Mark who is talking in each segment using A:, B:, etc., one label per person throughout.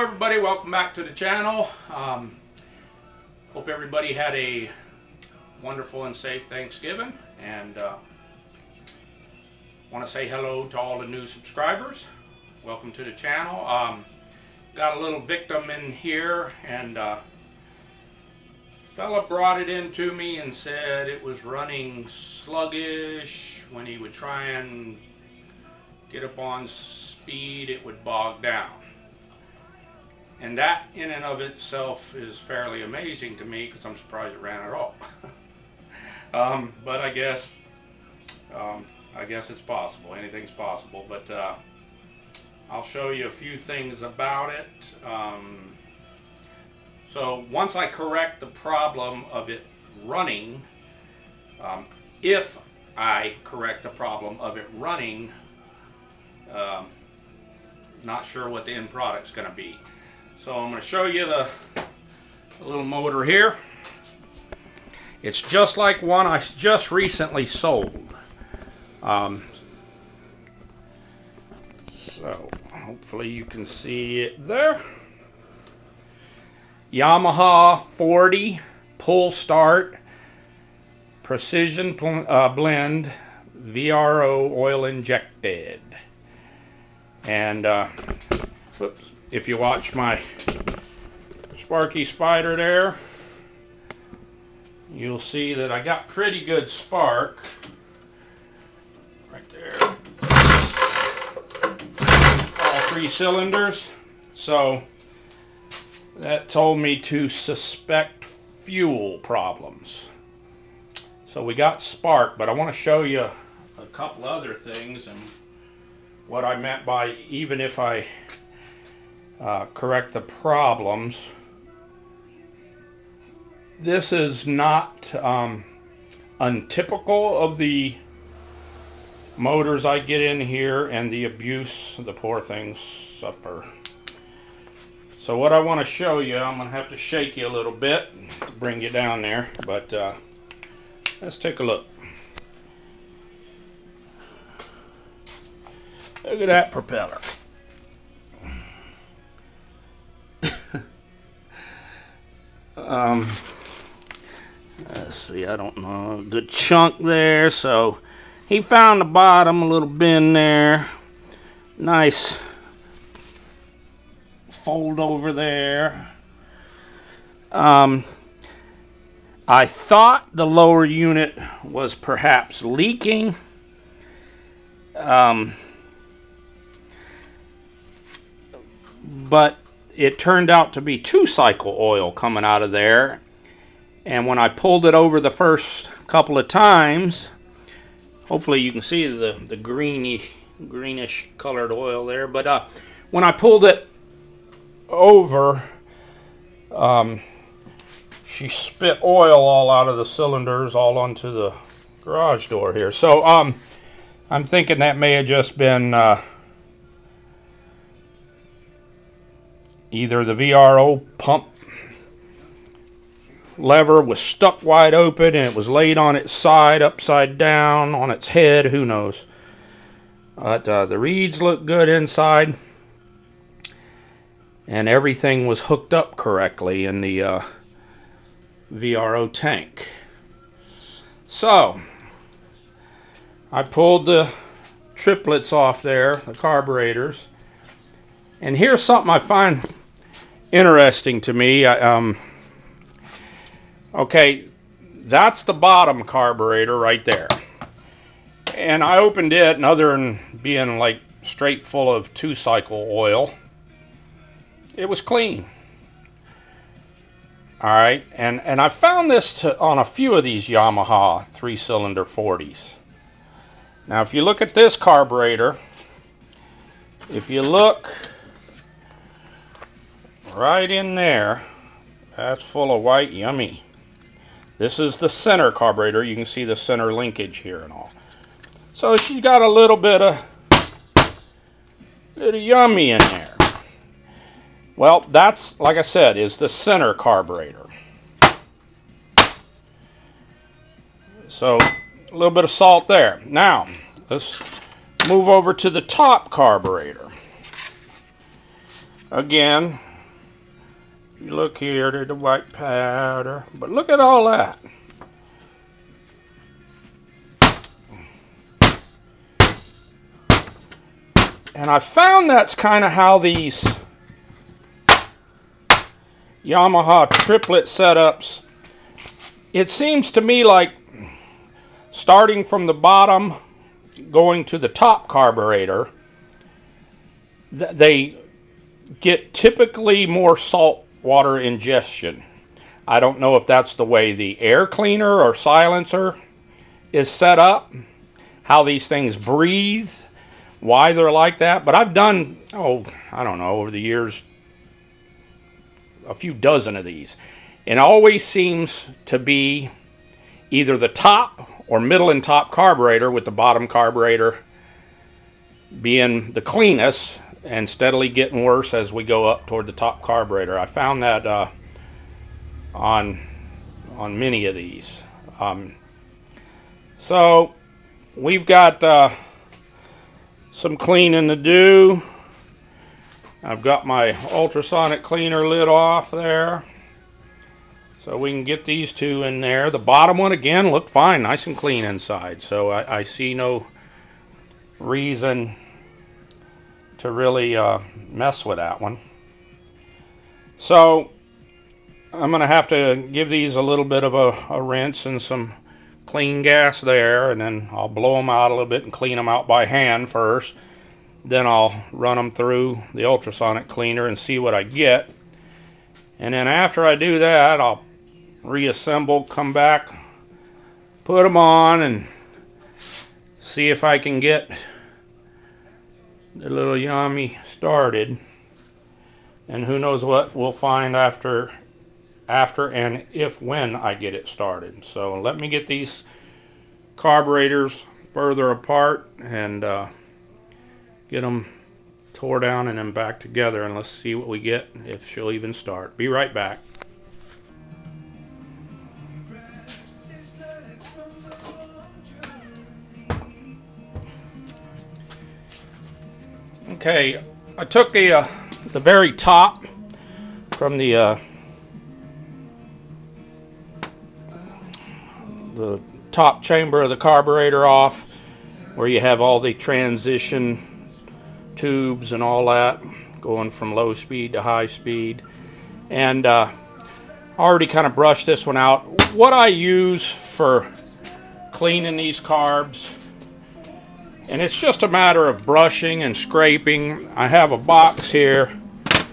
A: everybody, welcome back to the channel. Hope everybody had a wonderful and safe Thanksgiving, and want to say hello to all the new subscribers. Welcome to the channel. Got a little victim in here, and fella brought it in to me and said it was running sluggish. When he would try and get up on speed, it would bog down. And that in and of itself is fairly amazing to me, because I'm surprised it ran at all. But I guess it's possible. Anything's possible. But I'll show you a few things about it. So once I correct the problem of it running, if I correct the problem of it running, not sure what the end product's going to be. So I'm going to show you the little motor here. It's just like one I just recently sold. So hopefully you can see it there. Yamaha 40 pull start precision blend VRO oil injected. And if you watch my Sparky Spider there, you'll see that I got pretty good spark right there. All 3 cylinders. So that told me to suspect fuel problems. So we got spark, but I want to show you a couple other things and what I meant by even if I correct the problems. This is not untypical of the motors I get in here and the abuse the poor things suffer. So what I want to show you, I'm going to have to shake you a little bit to bring you down there, but let's take a look. Look at that propeller. Let's see, I don't know, a good chunk there. So he found the bottom, a little bend there. Nice fold over there. I thought the lower unit was perhaps leaking. But it turned out to be 2-cycle oil coming out of there. And when I pulled it over the first couple of times, hopefully you can see the greenish colored oil there. But when I pulled it over, she spit oil all out of the cylinders, all onto the garage door here. So I'm thinking that may have just been either the VRO pump lever was stuck wide open and it was laid on its side, upside down, on its head, who knows. But the reeds look good inside, and everything was hooked up correctly in the VRO tank. So I pulled the triplets off there, the carburetors, and here's something I find interesting to me. Okay, that's the bottom carburetor right there. And I opened it, and other than being like straight full of 2-cycle oil, it was clean. Alright, and I found this on a few of these Yamaha 3-cylinder 40s. Now if you look at this carburetor, if you look right in there, that's full of white Yummy. This is the center carburetor. You can see the center linkage here and all. So she's got a little bit of Yummy in there. Well, that's, like I said, is the center carburetor. So a little bit of salt there. Now let's move over to the top carburetor. Again, You look here, there's the white powder, but look at all that. And I found that's kind of how these Yamaha triplet setups, it seems to me like starting from the bottom, going to the top carburetor, they get typically more salt water ingestion. I don't know if that's the way the air cleaner or silencer is set up, how these things breathe, why they're like that. But I've done, oh, I don't know, over the years, a few dozen of these. And it always seems to be either the top or middle and top carburetor, with the bottom carburetor being the cleanest and steadily getting worse as we go up toward the top carburetor. I found that on many of these. So we've got some cleaning to do. I've got my ultrasonic cleaner lid off there, so we can get these two in there. The bottom one, again, looked fine, nice and clean inside, so I see no reason to really mess with that one. So I'm going to have to give these a little bit of a rinse and some clean gas there, and then I'll blow them out a little bit and clean them out by hand first. Then I'll run them through the ultrasonic cleaner and see what I get. And then after I do that, I'll reassemble, come back, put them on, and see if I can get the little Yammy started. And who knows what we'll find after and if when I get it started. So let me get these carburetors further apart and get them tore down and then back together, and let's see what we get, if she'll even start. Be right back. Okay, I took the very top from the top chamber of the carburetor off, where you have all the transition tubes and all that going from low speed to high speed, and already kind of brushed this one out. What I use for cleaning these carbs, and it's just a matter of brushing and scraping. I have a box here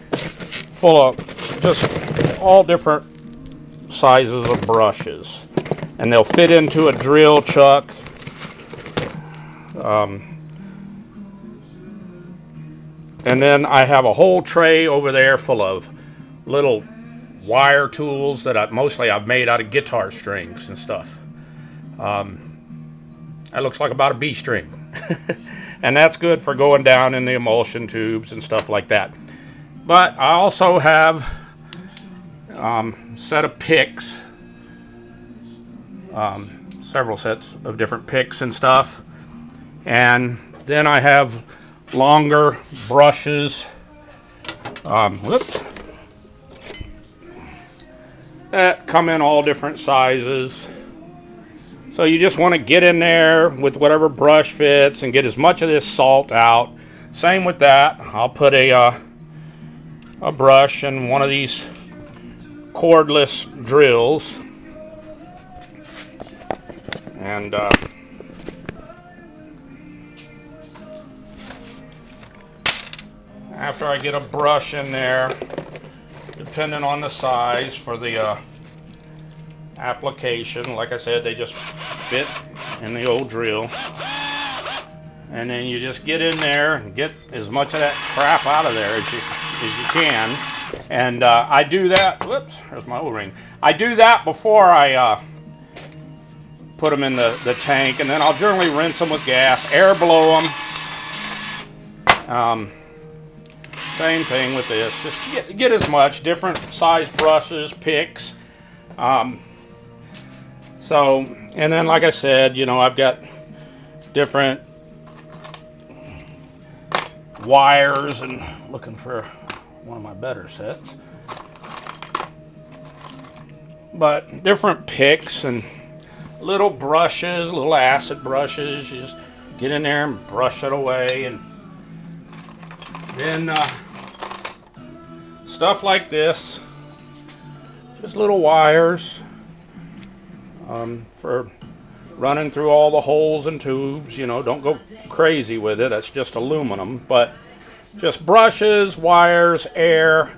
A: full of just all different sizes of brushes, and they'll fit into a drill chuck. And then I have a whole tray over there full of little wire tools that I've made out of guitar strings and stuff. That looks like about a B string. And that's good for going down in the emulsion tubes and stuff like that. But I also have a set of picks, several sets of different picks and stuff. And then I have longer brushes, that come in all different sizes. So you just want to get in there with whatever brush fits and get as much of this salt out. Same with that. I'll put a brush in one of these cordless drills, and after I get a brush in there, depending on the size for the application, like I said, they just fit in the old drill. And then you just get in there and get as much of that crap out of there as you can. And I do that, whoops, there's my O-ring. I do that before I put them in the tank, and then I'll generally rinse them with gas, air blow them. Same thing with this. Just get as much, different size brushes, picks. So, and then like I said, you know, I've got different wires, and looking for one of my better sets. But different picks and little brushes, little acid brushes. You just get in there and brush it away. And then stuff like this, just little wires for running through all the holes and tubes. You know, don't go crazy with it. That's just aluminum. But just brushes, wires, air.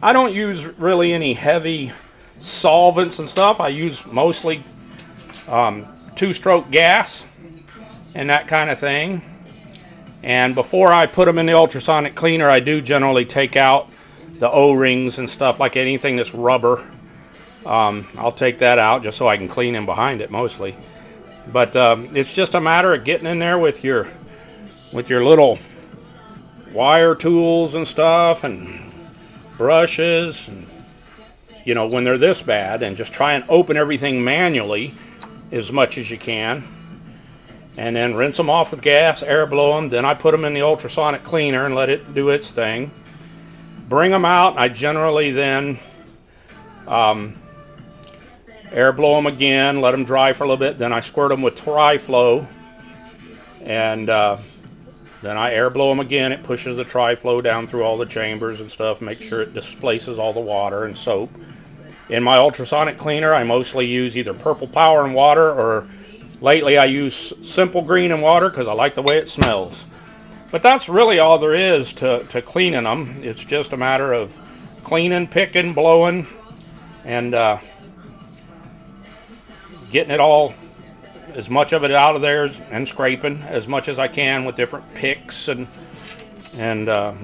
A: I don't use really any heavy solvents and stuff. I use mostly two-stroke gas and that kind of thing. And before I put them in the ultrasonic cleaner, I do generally take out the O-rings and stuff, like anything that's rubber. I'll take that out just so I can clean in behind it mostly. But it's just a matter of getting in there with your little wire tools and stuff and brushes, and, you know, when they're this bad, and just try and open everything manually as much as you can, and then rinse them off with gas, air blow them. Then I put them in the ultrasonic cleaner and let it do its thing. Bring them out. I generally then air blow them again, let them dry for a little bit. Then I squirt them with Tri-Flow, and then I air blow them again. It pushes the Tri-Flow down through all the chambers and stuff, make sure it displaces all the water and soap. In my ultrasonic cleaner, I mostly use either Purple Power and water, or lately I use Simple Green and water because I like the way it smells. But that's really all there is to cleaning them. It's just a matter of cleaning, picking, blowing, and getting it all, as much of it out of there, and scraping as much as I can with different picks, and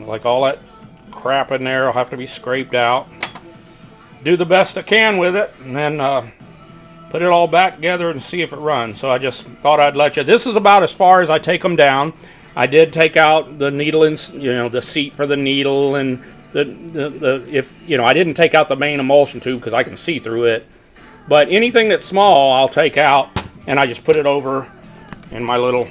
A: like all that crap in there will have to be scraped out. Do the best I can with it, and then put it all back together and see if it runs. So I just thought I'd let you. This is about as far as I take them down. I did take out the needle and, you know, the seat for the needle, and if you know, I didn't take out the main emulsion tube because I can see through it. But anything that's small, I'll take out, and I just put it over in my little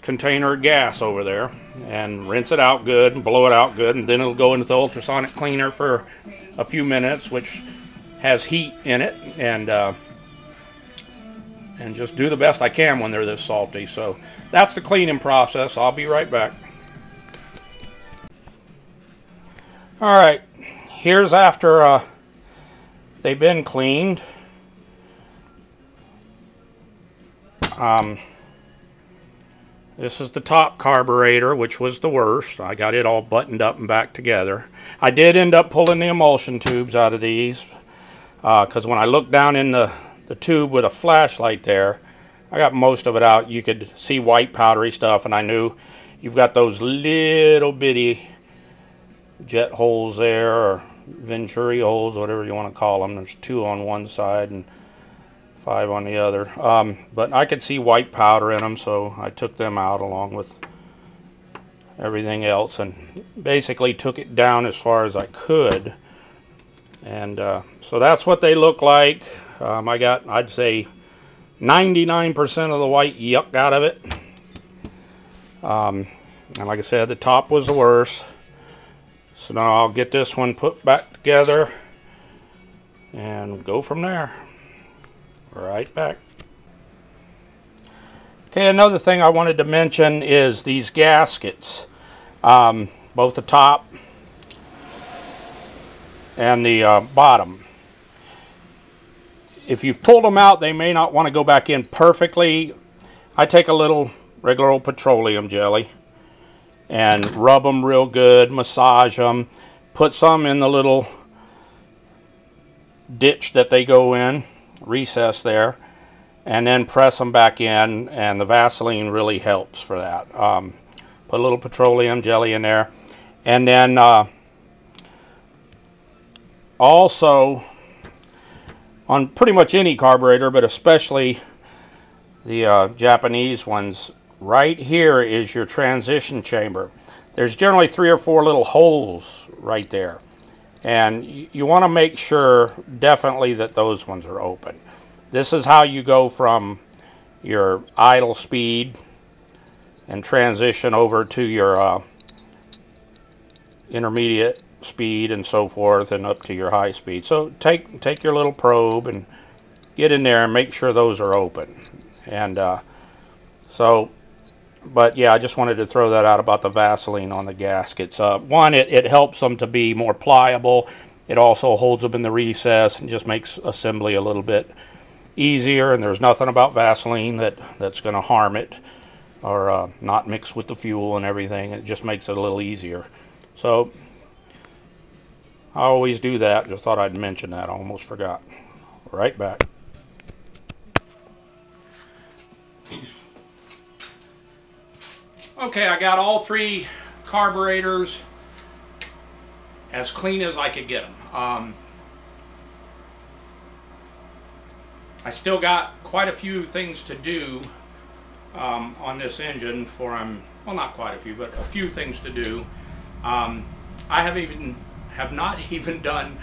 A: container of gas over there, and rinse it out good and blow it out good, and then it'll go into the ultrasonic cleaner for a few minutes, which has heat in it, and just do the best I can when they're this salty. So that's the cleaning process. I'll be right back. All right, here's after they've been cleaned. This is the top carburetor, which was the worst. I got it all buttoned up and back together. I did end up pulling the emulsion tubes out of these because when I looked down in the tube with a flashlight there, I got most of it out. You could see white powdery stuff, and I knew you've got those little bitty jet holes there, or venturi holes, whatever you want to call them. There's 2 on one side and 5 on the other. But I could see white powder in them, so I took them out along with everything else, and basically took it down as far as I could. And so that's what they look like. I got, I'd say, 99% of the white yuck out of it. And like I said, the top was the worst. So now I'll get this one put back together and go from there. Right back. Okay, another thing I wanted to mention is these gaskets. Both the top and the bottom. If you've pulled them out, they may not want to go back in perfectly. I take a little regular old petroleum jelly and rub them real good, massage them, put some in the little ditch that they go in, recess there, and then press them back in, and the Vaseline really helps for that. Put a little petroleum jelly in there, and then also on pretty much any carburetor, but especially the Japanese ones, right here is your transition chamber. There's generally 3 or 4 little holes right there, and you want to make sure definitely that those ones are open. This is how you go from your idle speed and transition over to your intermediate speed and so forth, and up to your high speed. So take your little probe and get in there and make sure those are open. And but yeah, I just wanted to throw that out about the Vaseline on the gaskets. One, it helps them to be more pliable. It also holds them in the recess and just makes assembly a little bit easier. And there's nothing about Vaseline that's going to harm it or not mix with the fuel and everything. It just makes it a little easier. So I always do that. Just thought I'd mention that. I almost forgot. Right back. Okay, I got all 3 carburetors as clean as I could get them. I still got quite a few things to do on this engine before well, not quite a few, but a few things to do. I have not even done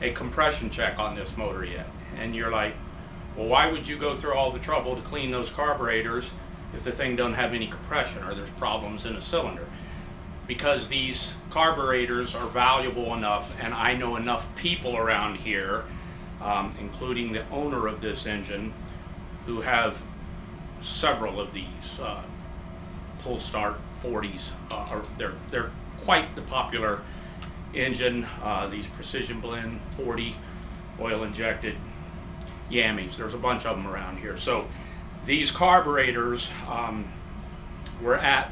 A: a compression check on this motor yet. And you're like, well, why would you go through all the trouble to clean those carburetors if the thing doesn't have any compression or there's problems in the cylinder? Because these carburetors are valuable enough, and I know enough people around here, including the owner of this engine, who have several of these pull start 40s. They're quite the popular engine. These precision blend 40 oil injected Yammys. There's a bunch of them around here. So these carburetors were at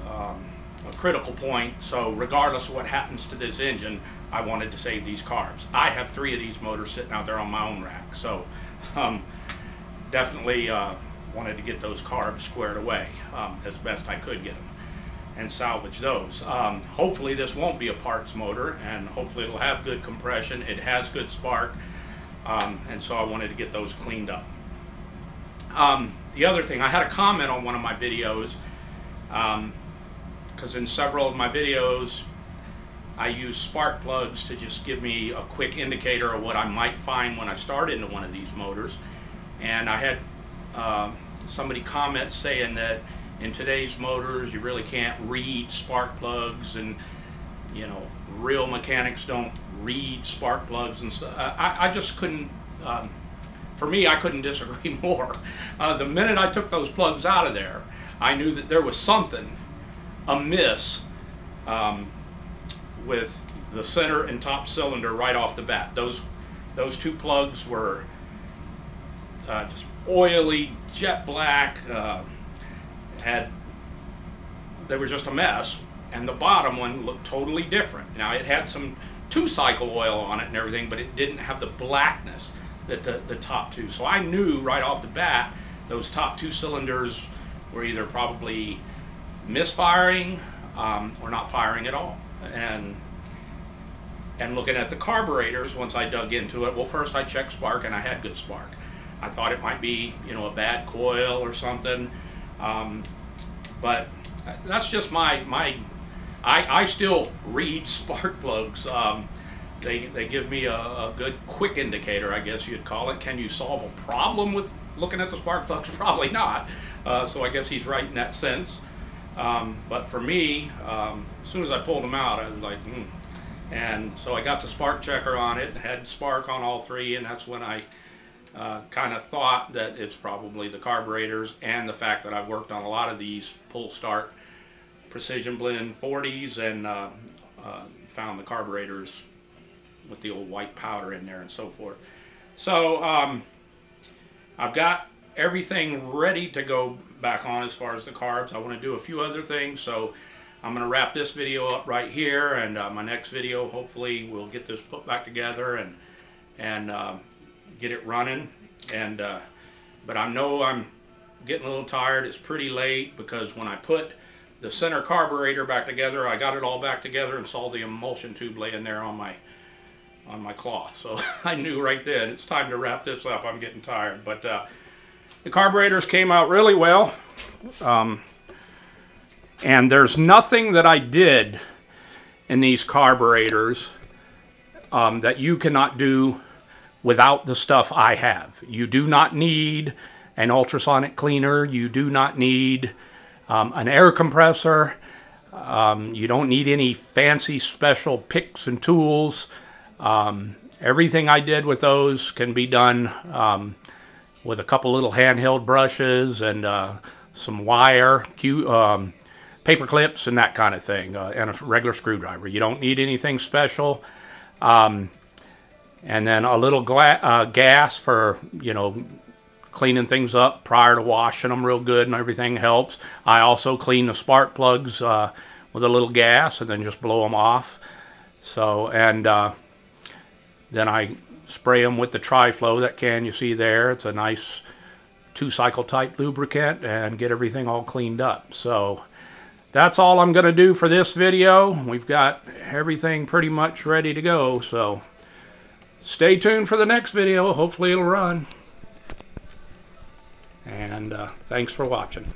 A: a critical point, so regardless of what happens to this engine, I wanted to save these carbs. I have 3 of these motors sitting out there on my own rack, so definitely wanted to get those carbs squared away as best I could get them and salvage those. Hopefully this won't be a parts motor, and hopefully it'll have good compression. It has good spark, and so I wanted to get those cleaned up. The other thing, I had a comment on one of my videos, because in several of my videos I use spark plugs to just give me a quick indicator of what I might find when I start into one of these motors. And I had somebody comment saying that in today's motors you really can't read spark plugs, and you know, real mechanics don't read spark plugs and stuff. I just couldn't, for me, I couldn't disagree more. The minute I took those plugs out of there, I knew that there was something amiss with the center and top cylinder right off the bat. Those 2 plugs were just oily, jet black. They were just a mess, and the bottom one looked totally different. Now it had some 2-cycle oil on it and everything, but it didn't have the blackness that the top 2. So I knew right off the bat those top 2 cylinders were either probably misfiring or not firing at all. And looking at the carburetors, once I dug into it, well, first I checked spark, and I had good spark. I thought it might be, you know, a bad coil or something, but that's just I still read spark plugs. They give me a good quick indicator, I guess you'd call it. Can you solve a problem with looking at the spark plugs? Probably not. So I guess he's right in that sense. But for me, as soon as I pulled them out, I was like, And so I got the spark checker on it, had spark on all 3, and that's when I kind of thought that it's probably the carburetors, and the fact that I've worked on a lot of these pull start precision blend 40s and found the carburetors with the old white powder in there and so forth. So I've got everything ready to go back on as far as the carbs. I want to do a few other things, so I'm going to wrap this video up right here, and my next video, hopefully we'll get this put back together and get it running. And but I know I'm getting a little tired. It's pretty late, because when I put the center carburetor back together, I got it all back together and saw the emulsion tube laying there on my cloth. So I knew right then it's time to wrap this up. I'm getting tired, but the carburetors came out really well, and there's nothing that I did in these carburetors that you cannot do without the stuff I have. You do not need an ultrasonic cleaner. You do not need an air compressor. You don't need any fancy special picks and tools. Everything I did with those can be done with a couple little handheld brushes and some wire, paper clips, and that kind of thing, and a regular screwdriver. You don't need anything special. And then a little gas for, you know, cleaning things up prior to washing them real good, and everything helps. I also clean the spark plugs with a little gas and then just blow them off. So, and then I spray them with the Tri-Flow, that can you see there. It's a nice 2-cycle type lubricant, and get everything all cleaned up. So that's all I'm going to do for this video. We've got everything pretty much ready to go, so stay tuned for the next video. Hopefully it'll run. And thanks for watching.